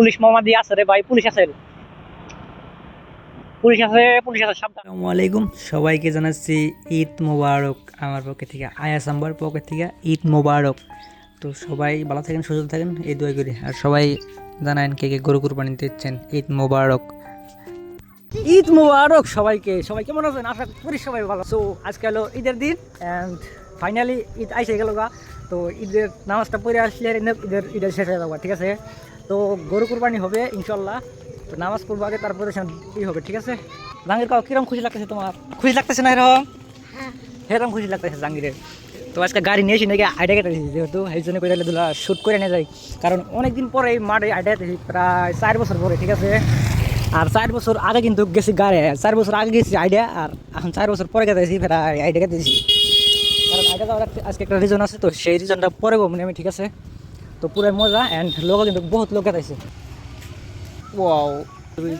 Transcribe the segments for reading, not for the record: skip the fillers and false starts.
Police মামা দিয়ে আছে রে ভাই, পুলিশ আছে, পুলিশ আছে, পুলিশ আছে, সাবধান। আসসালামু আলাইকুম, সবাইকে জানাচ্ছি ঈদ মোবারক। আমার পক্ষ থেকে আয়াস আম্বার পক্ষ থেকে ঈদ মোবারক। তো সবাই ভালো থাকেন, সুস্থ থাকেন, এই দোয়া করি। আর সবাই জানান কে কে গরু কুরবানি দিচ্ছেন, ঈদ মোবারক। ঈদ মোবারক সবাইকে। সবাই কেমন আছেন? আশা করি সবাই ভালো। সো আজকে হলো ঈদের দিন অ্যান্ড ফাইনালি ঈদ আইসে গেল গা। তো ঈদের নামাজটা পড়ে আসলে ঈদের শেষ হয়ে যাবো, ঠিক আছে? তো গরু কুরবানি হবে ইনশাল্লাহ। তো নামাজ পড়বো আগে, তারপরে ই হবে, ঠিক আছে? জাহাঙ্গীর কাউ কিরকম খুশি লাগতেছে তোমার? খুশি লাগতেছে না এরকম? এরকম খুশি লাগতেছে জাহাঙ্গীরের। তো আজকে গাড়ি নিয়েছি নাকি আইডিয়া কেটেছি, যেহেতু এই জন্য করে দুলা শ্যুট করে নিয়ে যাই। কারণ অনেকদিন পরে এই মাঠে আইডিয়া কেটেছি, প্রায় 4 বছর পরে, ঠিক আছে? আর 4 বছর আগে কিন্তু গেছি গাড়ি, 4 বছর আগে গেছি আইডিয়া, আর এখন 4 বছর পরে গেছি প্রায় আইডিয়া কেটেছি। কারণ আইডিয়া যাওয়ার আজকে একটা রিজন আছে, তো সেই রিজনটা পরে বলবো আমি, ঠিক আছে? তো পুরো মজা অ্যান্ড লোকও কিন্তু বহুত লোক গেছে। ওয়াও, তুমি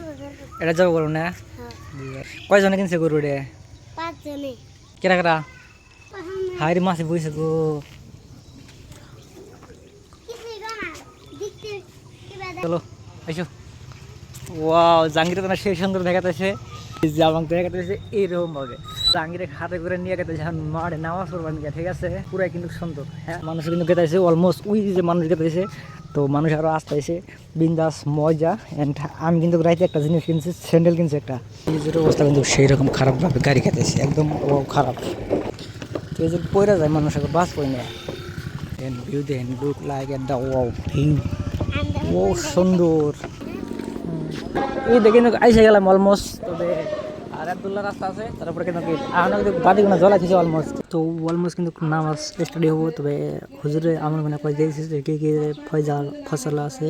এটা যাবো করো না? কয়জনে কিনছে গরু রে? 5 জনে। কেরা কেরা? হাই রে, মাসে বইছে গো। চলো আইসো। ওয়াও, জাহাঙ্গীরে তোমার সেই সুন্দর দেখাতেছে, জামাক দেখাতেছে এইরকম ভাবে। জাহাঙ্গীরে হাতে করে নিয়ে গেতেছে এখন মাঠে নামাজ পড়বার নিয়ে, ঠিক আছে? পুরাই কিন্তু সুন্দর। হ্যাঁ, মানুষ কিন্তু গেতেছে অলমোস্ট, ওই যে মানুষ গেতেছে। তো মানুষ আরও আসতে আসে বিন্দাস মজা। অ্যান্ড আমি কিন্তু রাইতে একটা জিনিস কিনছি, স্যান্ডেল কিনছি একটা। নিজের অবস্থা কিন্তু সেই রকম খারাপভাবে গাড়ি খেতেছে, একদম ও খারাপ। তো এই যে পয়রা যায় মানুষ, আগে বাস পড়ে নেয়। And view then look like at the wow view. ও সুন্দর। এই দেখে কিন্তু আইসে গেলাম অলমোস্ট। তবে আর আবদুল্লাহ রাস্তা আছে, তারপরে কিন্তু এখন কিন্তু বাদিগুলো জ্বলাইছে অলমোস্ট। তো অলমোস্ট কিন্তু নামাজ স্টাডি হবো। তবে হুজুরে আমার মনে কয় দিয়েছে যে কী কী ফয়জাল ফসলা আছে,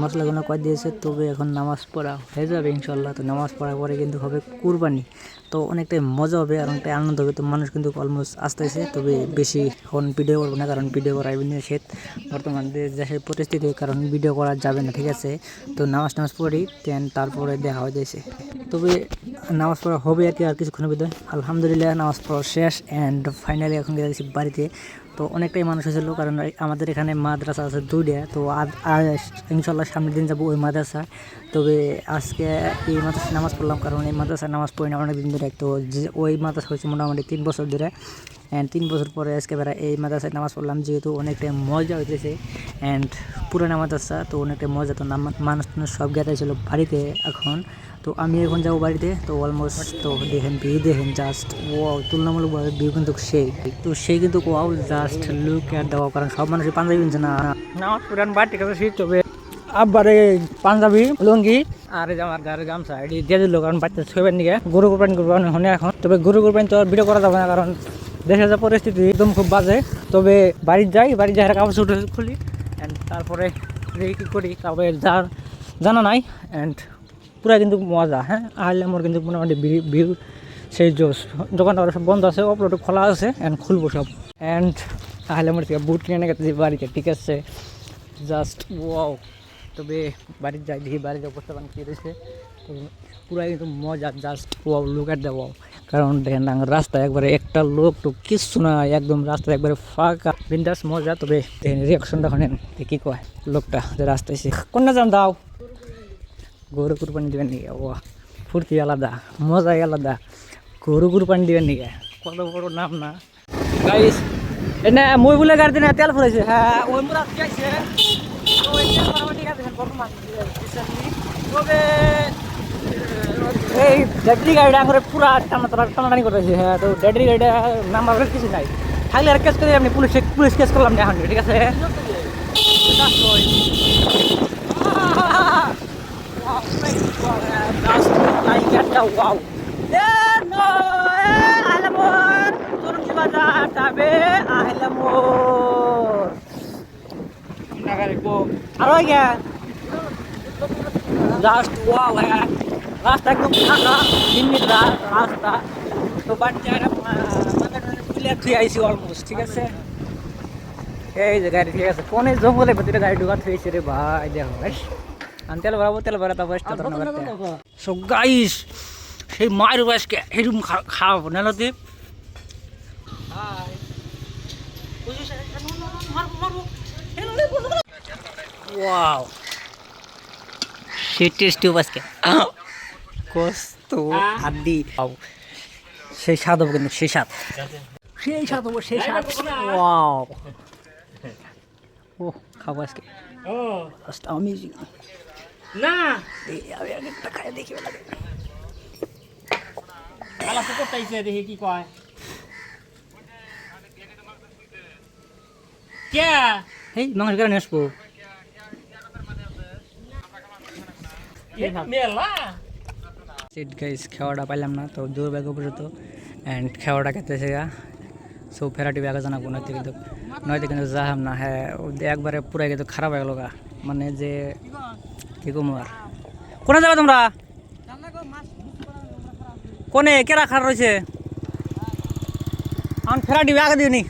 মশলাগুলো কয় দিয়েছে। তবে এখন নামাজ পড়া হয়ে যাবে ইনশাল্লাহ। তো নামাজ পড়ার পরে কিন্তু হবে কুরবানি। তো অনেকটাই মজা হবে আর অনেকটাই আনন্দ হবে। তো মানুষ কিন্তু অলমোস্ট আসতেছে। তবে বেশি এখন ভিডিও করবো না, কারণ ভিডিও করা নিষেধ বর্তমান দেশের পরিস্থিতির কারণ ভিডিও করা যাবে না, ঠিক আছে? তো নামাজ পড়ি তারপরে দেখা হয়ে যাচ্ছে। তবে নামাজ পড়া হবে আর কি, আর কিছুক্ষণের ভিতরে। আলহামদুলিল্লাহ নামাজ পড়া শেষ অ্যান্ড ফাইনালি এখন গেছি বাড়িতে। তো অনেকটাই মানুষ হয়েছিল, কারণ আমাদের এখানে মাদ্রাসা আছে 2টা। তো ইনশাল্লাহ সামনের দিন যাবো ওই মাদ্রাসা। তবে আজকে এই মাদ্রাসায় নামাজ পড়লাম, কারণ এই মাদ্রাসায় নামাজ পড়ি না অনেক দিন ধরে। তো ওই মাদ্রাসা হচ্ছে মোটামুটি 3 বছর ধরে। অ্যান্ড 3 বছর পরে আজকে বেড়া এই মাদ্রাসায় নামাজ পড়লাম, যেহেতু অনেকটাই মজা হইতেছে অ্যান্ড পুরানা মাদ্রাসা। তো অনেকটাই মজা। তো মানুষ সব গেতে ছিল বাড়িতে এখন। তো আমি এখন যাবো বাড়িতে। তো অলমোস্ট তো দেখেন ভিউ, দেখেন জাস্ট ওয়াও, তুলনামূলকভাবে ভিউ কিন্তু সেই কিন্তু ওয়াও, জাস্ট লুক অ্যাট দাও। কারণ সব মানুষই পাঞ্জাবি কিনছে না, নামাজ পুরান বাড়ি, ঠিক আছে? শীত তবে আব্বারে পাঞ্জাবি লুঙ্গি আর এই যে আমার গাড়ির গামছা এটি দিয়ে দিল, কারণ বাচ্চা ছবির নিকে গরু কুরবানি হনে এখন। তবে গরু কুরবানি তো ভিডিও করা যাবে না, কারণ দেশের যা পরিস্থিতি একদম খুব বাজে। তবে বাড়ি যাই কাপড় চোপড় খুলি অ্যান্ড তারপরে কী করি তারপরে যার জানা নাই। অ্যান্ড পুরা কিন্তু মজা। হ্যাঁ, আহলে মোর কিন্তু মোটামুটি ভিউ সেই জোস। দোকানটা সব বন্ধ আছে, অপলোড খোলা আছে অ্যান্ড খুলবো সব। অ্যান্ড আহলে মোর থেকে বুট কিনে গেছে বাড়িতে, ঠিক আছে? Just wow. তবে বাড়ির যাই দেখি বাড়িতে অবস্থা কী রয়েছে। তো পুরাই কিন্তু মজা, just wow, look at the wow. কারণ দেখেন রাস্তায় একবারে একটা লোক তো কিচ্ছু না, একদম রাস্তায় একবারে ফাঁকা, বিন্দাস মজা। তবে দেখেন রিয়াকশনটা শোনেন, কী কয় লোকটা যে রাস্তায় এসে কন্যা যান দাও, গরু কুরবানি দিবেন নাকি? ও ফুর্তি আলাদা, মজাই আলাদা। গরু কুরবানি দিবেন নাকি? কত বড় নাম না গাইস। এনে মই বলে গাড়ি না তেল ফুরাইছে। হ্যাঁ, ওই মুরা যাইছে। তো ওই তেল ভরাবো, ঠিক আছে? বর্তমান তবে এই ব্যাটারি গাড়িটা করে পুরা টানাটানি করেছে। হ্যাঁ, তো ব্যাটারি গাড়িটা নাম্বার কিছু নাই, থাকলে আর কেস করে আপনি পুলিশ কেস করলাম না এখন, ঠিক আছে? Wow. No, Alamor. Turun di mana? Tabe Alamor. Nagarik po. Aroy ya. Last wow ya. Last একদম ফাঁকা, মিনিট রাস্তা। তো বাড়ি জায়গা মানে ক্লিয়ার থুই আইসি অলমোস্ট, ঠিক আছে? এই যে গাড়ি, ঠিক আছে? কোনে জঙ্গলের ভিতরে গাড়ি ঢুকা থুইছে রে ভাই, দেখো ভাই। আমি তেল ভরা তারপর স্টার্ট করতে। সো গাইস, সেই মায়ের বয়সকে এরকম খাওয়াবো নালতে। ওয়াও, সেই টেস্টিও আজকে কষ্ট হাড্ডি সেই স্বাদ হবো কিন্তু সেই স্বাদ হবো সেই স্বাদ ওয়াও ও খাবো আজকে অ্যামেজিং না আমি একটা খাই দেখি লাগে আলা তো করতেইছে দেখি কি কয় কে এই মাংস কেন নিয়ে আসবো মেলা সিট গাইস খাওয়াটা পাইলাম না তো দুর্ভাগ্যবশত অ্যান্ড খাওয়াটা খেতেছে গা সো ফেরাটি ব্যাগে জানাবো নয়তো কিন্তু যাহাম না হ্যাঁ একবারে পুরাই কিন্তু খারাপ হয়ে গেল গা মানে যে কি কমু আর কোনে যাবে তোমরা কোনে কেরা খার রয়েছে আমার ফেরাটি ব্যাগে দিওনি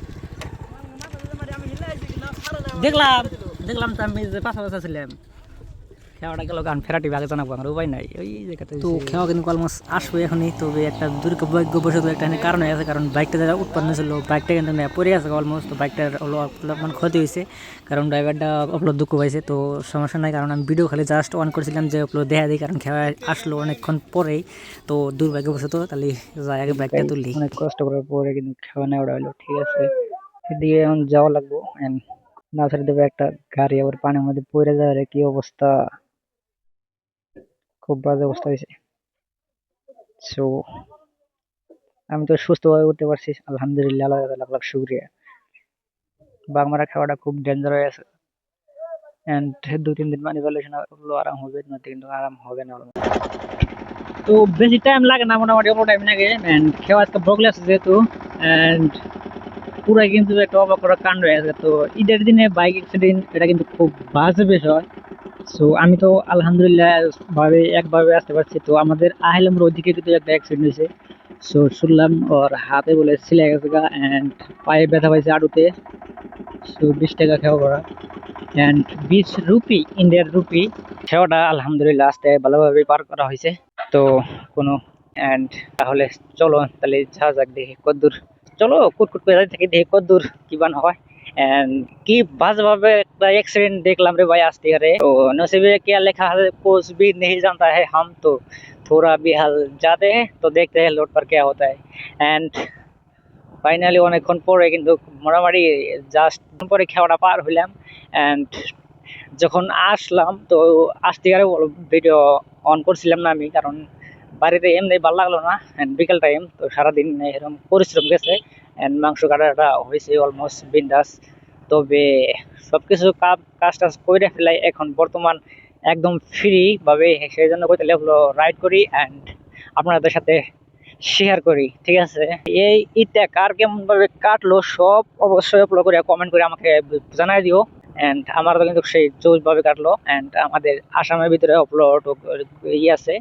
দেখলাম তো আমি যে পাশাপাশি ছিলাম খাওয়াটা গেল গান ফেরাটি ব্যাগে জানাবো আমার উপায় নাই ওই জায়গাতে তো খাওয়া কিন্তু অলমোস্ট আসবে এখনই তবে একটা দুর্ভাগ্যবশত একটা কারণ হয়ে আছে কারণ বাইকটা যারা উৎপন্ন ছিল বাইকটা কিন্তু পড়ে আছে অলমোস্ট তো বাইকটার মানে ক্ষতি হয়েছে কারণ ড্রাইভারটা অপলোড দুঃখ পাইছে তো সমস্যা নাই কারণ আমি ভিডিও খালি জাস্ট অন করেছিলাম যে অপলোড দেখা দিই কারণ খাওয়া আসলো অনেকক্ষণ পরেই তো দুর্ভাগ্যবশত তাহলে যাই আগে বাইকটা তুললি অনেক কষ্ট করার পরে কিন্তু খাওয়া নেওয়া হলো ঠিক আছে এদিকে এখন যাওয়া লাগবো না ছেড়ে দেবে একটা গাড়ি আবার পানির মধ্যে পড়ে যাওয়ার কি অবস্থা খুব বাজে অবস্থা হয়েছে সো আমি তো সুস্থভাবে উঠতে পারছি আলহামদুলিল্লাহ আল্লাহ লাখ লাখ শুকরিয়া বাগমারা খাওয়াটা খুব ডেঞ্জার হয়ে আছে এন্ড 2-3 দিন ম্যানিপুলেশন হলো আরাম হবে না কিন্তু আরাম হবে না তো বেশি টাইম লাগে না মোটামুটি অল্প টাইম লাগে এন্ড খেওয়া আজকে বগলে আছে যেহেতু এন্ড পুরো কিন্তু একটা অবাক করা কাণ্ড হয়ে আছে তো ঈদের দিনে বাইক অ্যাক্সিডেন্ট এটা কিন্তু খুব বাজে বিষয় সো আমি তো আলহামদুলিল্লাহ একভাবে আসতে পারছি তো আমাদের আহিলামর ওইদিকে কিন্তু একটা অ্যাক্সিডেন্ট হয়েছে সো শুনলাম ওর হাতে বলে ছিলে গেছে গা অ্যান্ড পায়ে ব্যথা পাইছে আড়ুতে সো 20 টাকা খাওয়া করা অ্যান্ড 20 রুপি ইন্ডিয়ার রুপি খাওয়াটা আলহামদুলিল্লাহ আস্তে ভালোভাবে পার করা হয়েছে তো কোনো অ্যান্ড তাহলে চলো তাহলে যা যাক দেখি কদ্দূর চলো কুটকুট করে যাই থাকি দেখি কদ্দূর কি বানা হয় কি বাজভাবে একটা एक्सीडेंट देखलाम रे भाई आज रे तो नसीबे क्या लिखा है कुछ भी नहीं जानता है हम तो थोड़ा भी हाल जाते हैं तो देखते हैं लोड पर क्या होता है एंड फाइनली অনেকক্ষণ পরে কিন্তু মোটামুটি জাস্ট পরে খাওয়াটা পার হইলাম এন্ড যখন আসলাম তো আসতে গেলে ভিডিও অন করছিলাম না আমি কারণ বাড়িতে এমনি ভালো লাগলো না এন্ড বিকেল টাইম তো সারাদিন এরকম পরিশ্রম গেছে এন্ড মাংস কাটাটা হয়েছে অলমোস্ট বিন্দাস তবে সবকিছু কাজ টাজ করে ফেলাই এখন বর্তমান একদম ফ্রি ভাবে সেই জন্য কইতে লাগলো রাইড করি এন্ড আপনাদের সাথে শেয়ার করি ঠিক আছে এই ঈদটা কার কেমন ভাবে কাটলো সব অবশ্যই আপলোড করে কমেন্ট করে আমাকে জানাই দিও এন্ড আমার তো কিন্তু সেই জোরভাবে কাটলো এন্ড আমাদের আসামের ভিতরে আপলোড আছে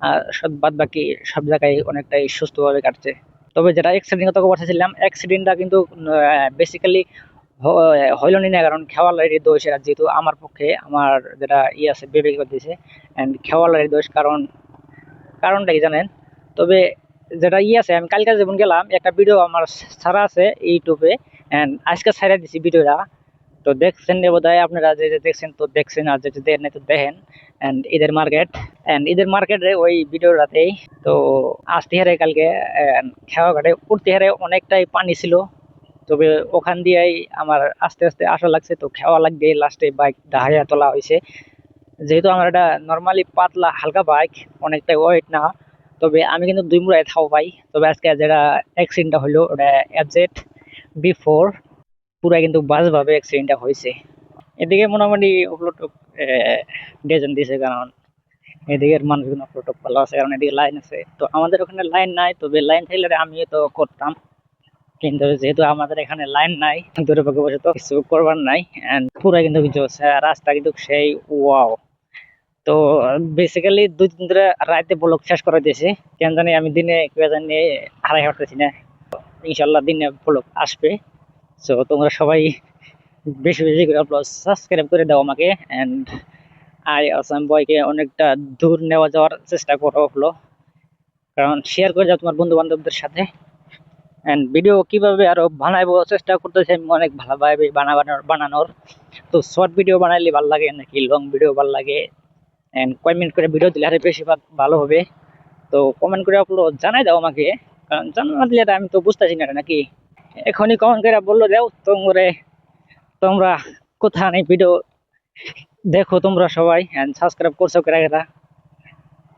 আর সব বাদ বাকি সব জায়গায় অনেকটাই সুস্থভাবে কাটছে তবে যেটা অ্যাক্সিডেন্ট কথা বলছিলাম অ্যাক্সিডেন্টটা কিন্তু বেসিক্যালি হইল না কারণ খেওয়ালারির দোষ এটা যেহেতু আমার পক্ষে আমার যেটা আছে বিবেক দিয়েছে অ্যান্ড খেওয়ালারির দোষ কারণটা কি জানেন তবে যেটা আছে আমি কালকে যেমন গেলাম একটা ভিডিও আমার ছাড়া আছে ইউটিউবে অ্যান্ড আজকে ছাড়া দিছি ভিডিওটা তো দেখছেন বোধহয় আপনারা যে দেখছেন তো দেখছেন আর যেটা দেখেন তো দেখেন এন্ড ঈদের মার্কেটে ওই ভিডিওটাতেই তো আসতে হারে কালকে খেওয়া ঘাটে উঠতে হারে অনেকটাই পানি ছিল তবে ওখান দিয়েই আমার আস্তে আস্তে আসা লাগছে তো খেওয়া লাগবে লাস্টে বাইক দাহাইয়া তোলা হয়েছে যেহেতু আমার এটা নর্মালি পাতলা হালকা বাইক অনেকটাই ওয়েট না তবে আমি কিন্তু 2 মুড়ায় থাও পাই তবে আজকে যেটা অ্যাক্সিডেন্টটা হলো ওটা FZ B4 পুরা কিন্তু বাজভাবে অ্যাক্সিডেন্টটা হয়েছে এদিকে মোটামুটি আপলোড ডেজন দিয়েছে কারণ এদিকের মানুষগুলো আপলোড ভালো আছে কারণ এদিকে লাইন আছে তো আমাদের ওখানে লাইন নাই তবে লাইন থাকলে আমিও তো করতাম কিন্তু যেহেতু আমাদের এখানে লাইন নাই দুর্ভাগ্যবশত কিছু করবার নাই এন্ড পুরো কিন্তু কিছু রাস্তা কিন্তু সেই ওয়াও তো বেসিক্যালি 2 দিন ধরে রাতে ব্লগ শেষ করে দিয়েছে কেন জানি আমি দিনে কেউ জানি হারাই হাঁটতেছি না ইনশাল্লাহ দিনে ব্লগ আসবে সো তোমরা সবাই বেশি বেশি করে সাবস্ক্রাইব করে দাও আমাকে এন্ড আসাম বয়কে অনেকটা দূর নেওয়া যাওয়ার চেষ্টা করো হলো কারণ শেয়ার করে যাও তোমার বন্ধু বান্ধবদের সাথে এন্ড ভিডিও কিভাবে আরো বানাবো চেষ্টা করতেছি আমি অনেক ভালোভাবে বানানোর তো শর্ট ভিডিও বানাইলে ভালো লাগে নাকি লং ভিডিও ভালো লাগে অ্যান্ড কমেন্ট করে ভিডিও দিলে আরো বেশিরভাগ ভালো হবে। তো কমেন্ট করে আপলোড জানাই দাও আমাকে, কারণ জানা দিলে তো আমি তো বুঝতেছি না নাকি। এখনই কমেন্ট করে বললো দাও তোমরা কোথায় নেই ভিডিও দেখো তোমরা সবাই, অ্যান্ড সাবস্ক্রাইব করছো করে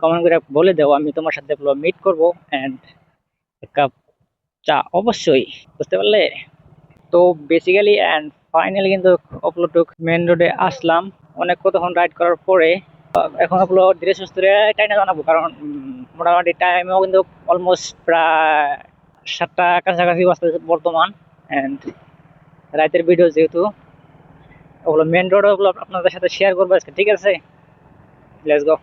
কমেন্ট করে বলে দাও, আমি তোমার সাথে মিট করবো অ্যান্ড এক কাপ চা অবশ্যই, বুঝতে পারলে। তো বেসিক্যালি অ্যান্ড ফাইনালি কিন্তু আপলোড মেন রোডে আসলাম অনেক কতক্ষণ রাইড করার পরে। এখন আপলোড ধীরে সুস্থে টাইমে জানাবো, কারণ মোটামুটি টাইমেও কিন্তু অলমোস্ট প্রায় 7টা কাছাকাছি বাজতেছে বর্তমান। অ্যান্ড রাতের ভিডিও যেহেতু ওগুলো মেন রোড, ওগুলো আপনাদের সাথে শেয়ার করবো আজকে, ঠিক আছে। Let's go.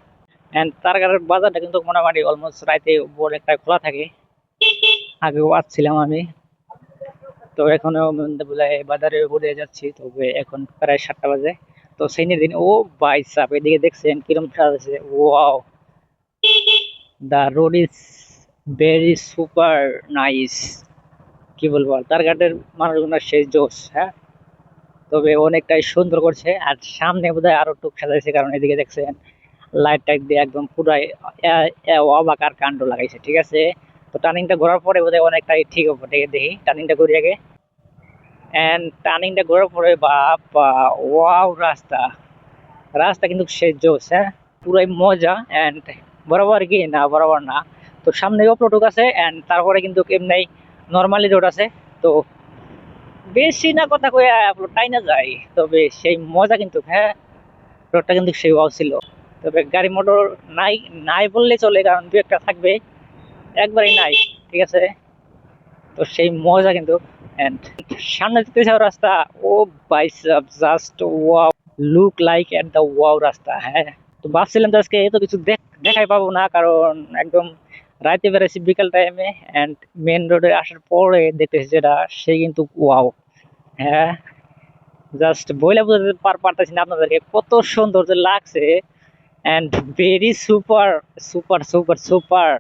অ্যান্ড তারকার বাজারটা কিন্তু মোটামুটি অলমোস্ট রাতে ভোর একটা খোলা থাকে, আগেও আসছিলাম আমি। তো এখনো বাজারে ঘুরে যাচ্ছি, তবে এখন প্রায় 7টা বাজে। তো সেই দিন ও ভাই সাহেব, এদিকে দেখছেন কিরম সাজাচ্ছে, wow, the road is very super nice. কি বলবো, তার ঘাটের মানুষগুলো সেই জোশ, হ্যাঁ। তবে অনেকটাই সুন্দর করছে, আর সামনে বোধহয় আরো টুক সাজাইছে, কারণ এদিকে দেখছেন লাইট টাইট দিয়ে একদম পুরাই অবাক আর কাণ্ড লাগাইছে, ঠিক আছে। তো টার্নিংটা ঘোরার পরে বোধহয় অনেকটাই ঠিক হবে, দেখি টার্নিংটা ঘুরি আগে। এন্ড টার্নিংটা ঘোরার পরে বাবা, ওয়াও, রাস্তা রাস্তা কিন্তু সেই জোশ, হ্যাঁ, পুরাই মজা। এন্ড বরাবর কি না, বরাবর না, তো সামনে অপরটুক আছে, এন্ড তারপরে কিন্তু এমনি নর্মালি রোড আছে। তো বেশি না কথা কয়ে আপলোড টাই না যায়, তবে সেই মজা কিন্তু, হ্যাঁ, রোডটা কিন্তু সেই ওয়াও ছিল। তবে গাড়ি মোটর নাই নাই বললে চলে, কারণ দু একটা থাকবে, একবারই নাই, ঠিক আছে। তো সেই মজা কিন্তু। এন্ড সামনে দেখতেছি রাস্তা, ও ভাই sub, just wow, look like at the wow রাস্তা, হ্যাঁ। তো ভাবছিলাম তো আজকে এত কিছু দেখাই পাবো না, কারণ একদম রাইতে বেড়েছি বিকাল টাইমে, এন্ড মেন রোডে আসার পরে দেখতেছি যেটা, সে কিন্তু ওয়াও, হ্যাঁ। জাস্ট বইলে বুঝতে পারতেছি না আপনাদেরকে কত সুন্দর যে লাগছে, and very super super super super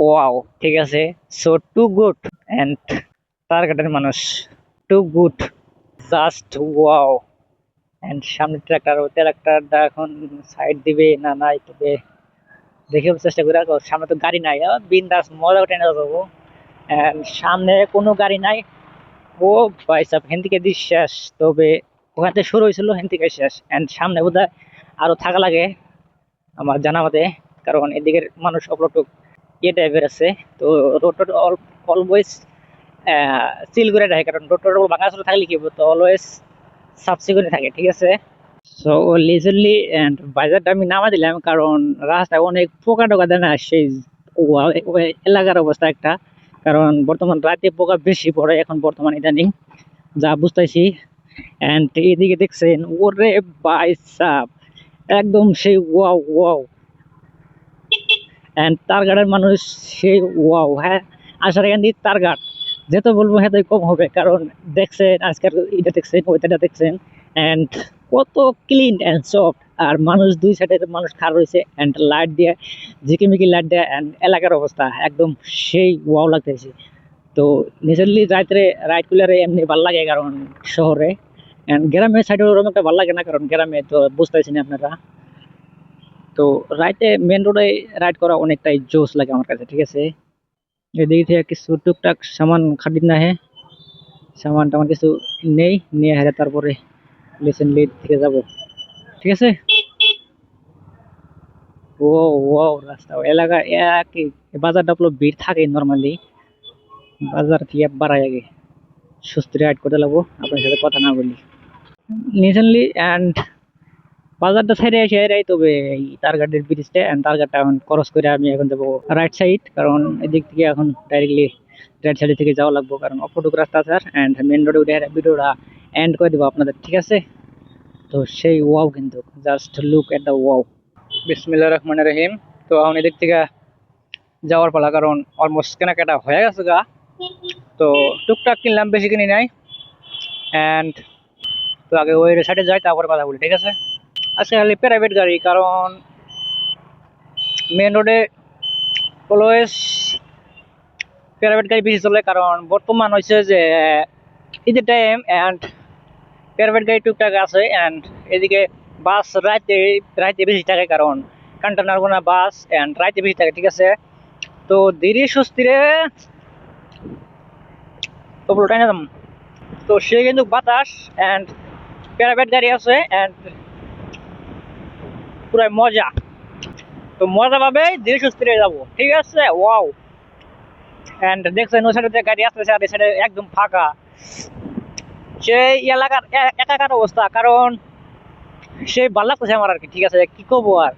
wow, ঠিক আছে। সো টু গুড, এন্ড তারকাটার মানুষ too good, just wow. And সামনে ট্রাক্টরটা এখন সাইড দিবে না নাই, তবে দেখে চেষ্টা করে রাখো, সামনে তো গাড়ি নাই, বিন্দাস মজা টেনে যাবো। এন্ড সামনে কোনো গাড়ি নাই, ও ভাই সাহেব, হেন থেকে দিস শেষ, তবে ওখান থেকে শুরু হয়েছিল, হেন থেকে শেষ। এন্ড সামনে বোধহয় আরো থাকা লাগে আমার জানা মতে, কারণ এদিকের মানুষ অপলোড ইয়ে টাইপের আছে। তো রোড অলওয়েজ চিল করে রাখে, কারণ রোড ভাঙা চলে থাকলে কি তো অলওয়েজ সাফ সিকুনে থাকে, ঠিক আছে। সো লিজারলি এন্ড বাজারটা আমি নামা দিলাম, কারণ রাস্তায় অনেক পোকা টোকা দেয় না, সেই এলাকার অবস্থা একটা, কারণ বর্তমান রাতে পোকা বেশি পড়ে এখন বর্তমান ইদানিং, যা বুঝতেছি। এন্ড এদিকে দেখছেন, ওরে ভাই সাব, একদম সেই ওয়াও ওয়াও। এন্ড তারঘাটের মানুষ সেই ওয়াও, হ্যাঁ। আসার এখান দিয়ে তারঘাট যেহেতু বলবো হেতই কম হবে, কারণ দেখছেন আজকের এটা দেখছেন, ওইটা দেখছেন, এন্ড কত ক্লিন এন্ড সফট। আর মানুষ দুই সাইডে মানুষ খাড়া রয়েছে, এন্ড লাইট দিয়ে ঝিকিমিকি লাইট দিয়ে, এন্ড এলাকার অবস্থা একদম সেই ওয়াও লাগতেছে। তো নিজেরলি রাত্রে রাইড কুলারে এমনি ভালো লাগে, কারণ শহরে এন্ড গ্রামের সাইডে ওরকম একটা ভালো লাগে না, কারণ গ্রামে তো বুঝতেছেন আপনারা। তো রাইতে মেন রোডে রাইড করা অনেকটাই জোশ লাগে আমার কাছে, ঠিক আছে। এদিকে থেকে কিছু টুকটাক সামান খাদিন না, হ্যাঁ, সামান টামান কিছু নেই, নিয়ে হেরে তারপরে লেসেন লিড থেকে যাব, ঠিক আছে। ও ও রাস্তা এলাকা একই, বাজারটা পুরো ভিড় থাকে নর্মালি, বাজার থেকে বাড়াই আগে সুস্থ রাইড করতে লাগবো আপনার সাথে কথা না বলি রিসেন্টলি। অ্যান্ড বাজারটা সাইডে এসে এরাই, তবে এই তারঘাটের ব্রিজটা অ্যান্ড তারঘাটটা এখন ক্রস করে আমি এখন যাবো রাইট সাইড, কারণ এদিক থেকে এখন ডাইরেক্টলি রাইট সাইড থেকে যাওয়া লাগবো, কারণ অপটুক রাস্তা আছে। অ্যান্ড মেন রোডে উঠে ভিডিওটা এন্ড করে দেবো আপনাদের, ঠিক আছে। তো সেই ওয়াও কিন্তু, just look at the wow. বিসমিল্লাহির রহমানির রহিম। তো এখন এদিক থেকে যাওয়ার পালা, কারণ অলমোস্ট কেনাকাটা হয়ে গেছে গা। তো টুকটাক কিনলাম, বেশি কিনি নাই। অ্যান্ড তো আগে ওই সাইডে যাই, তারপরে কথা বলি, ঠিক আছে। আজকে খালি প্রাইভেট গাড়ি, কারণ মেন রোডে অলওয়েজ প্রাইভেট গাড়ি বেশি চলে, কারণ বর্তমান হয়েছে যে ঈদের টাইম, অ্যান্ড প্রাইভেট গাড়ি টুকটাক আছে। অ্যান্ড এদিকে বাস রাইতে রাইতে বেশি থাকে, কারণ কান্টানারগোনা বাস অ্যান্ড রাইতে বেশি থাকে, ঠিক আছে। তো ধীরে সুস্থিরে তো পুরোটাই না, তো সে কিন্তু বাতাস অ্যান্ড প্যারাবেট গাড়ি আছে অ্যান্ড পুরো মজা। তো মজা পাবে, ধীরে সুস্থিরে যাবো, ঠিক আছে। ওয়াও, অ্যান্ড দেখছেন ওই সাইডে গাড়ি আসতেছে আর এই সাইডে একদম ফাঁকা, সেই এলাকার একাকার অবস্থা, কারণ সেই ভাল লাগতেছে আমার আর কি, ঠিক আছে। কি করবো আর,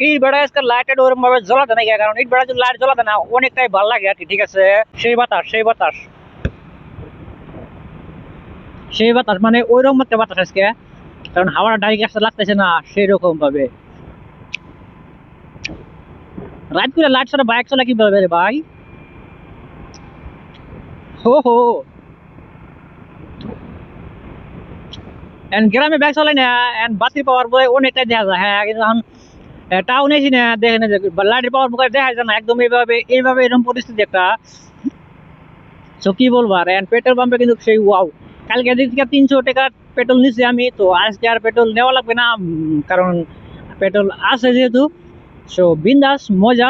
ইট বেড়া আজকাল লাইটের ওরকম ভাবে জ্বলাতে নাই, কারণ ইট বেড়া যদি লাইট জ্বলাতে না অনেকটাই ভালো লাগে আর কি, ঠিক আছে। সেই বাতাস সেই বাতাস সেই বাতাস মানে ওইরকম একটা বাতাস আজকে, কারণ হাওয়াটা ডাইরেক্ট আসতে লাগতেছে না সেই রকম ভাবে। রাত করে লাইট ছাড়া বাইক চলা কিভাবে রে ভাই? হো হো, গ্রামে বাইক চলাই না, বাতির পাওয়ার বলে অনেকটাই দেখা যায়। হ্যাঁ, কিন্তু এখন টাউনে এসি না, দেখে না যে লাইটের পাওয়ার মুখে দেখা যায় না একদম, এইভাবে এইভাবে এরকম পরিস্থিতি একটা। তো কি বলবো আর, পেট্রোল পাম্পে কিন্তু সেই ওয়াও, কালকে দিক থেকে 300 টাকা পেট্রোল নিচ্ছি আমি, তো আজকে আর পেট্রোল নেওয়া লাগবে না, কারণ পেট্রোল আছে যেহেতু। সো বিন্দাস মজা।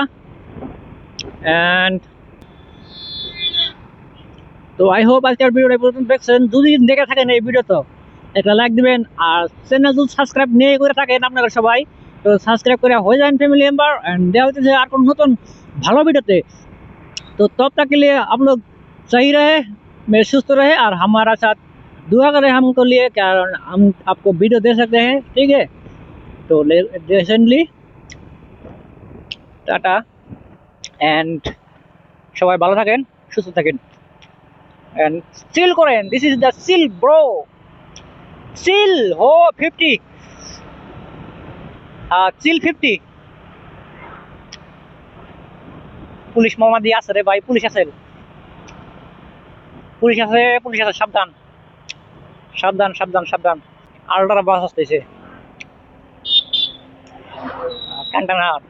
অ্যান্ড তো আই হোপ আজকের ভিডিওটা পর্যন্ত দেখছেন। যদি দেখে থাকেন এই ভিডিও, তো একটা লাইক দিবেন, আর চ্যানেল যদি সাবস্ক্রাইব নিয়ে করে থাকেন আপনারা সবাই, তো সাবস্ক্রাইব করে হয়ে যান ফ্যাमिली मेंबर। एंड देवा होते আর কোন নতুন ভালো ভিডিওতে। तो तब तक के लिए आप लोग सही रहे, मैं सुस्त रहे, और हमारा साथ दुआ करें हमको लिए, कारण हम आपको वीडियो दे सकते हैं, ठीक है। तो रिसेंटली টাটা, অ্যান্ড সবাই ভালো থাকেন, সুস্থ থাকেন, অ্যান্ড চিল করেন। This is the chill bro, chill হো 50, চিল 50। পুলিশ মামা দিয়ে আছে রে ভাই, পুলিশ আছে, পুলিশ আছে, পুলিশ আছে, সাবধান সাবধান সাবধান সাবধান। আল্ট্রা বাস আসতেছে, কান্টানার।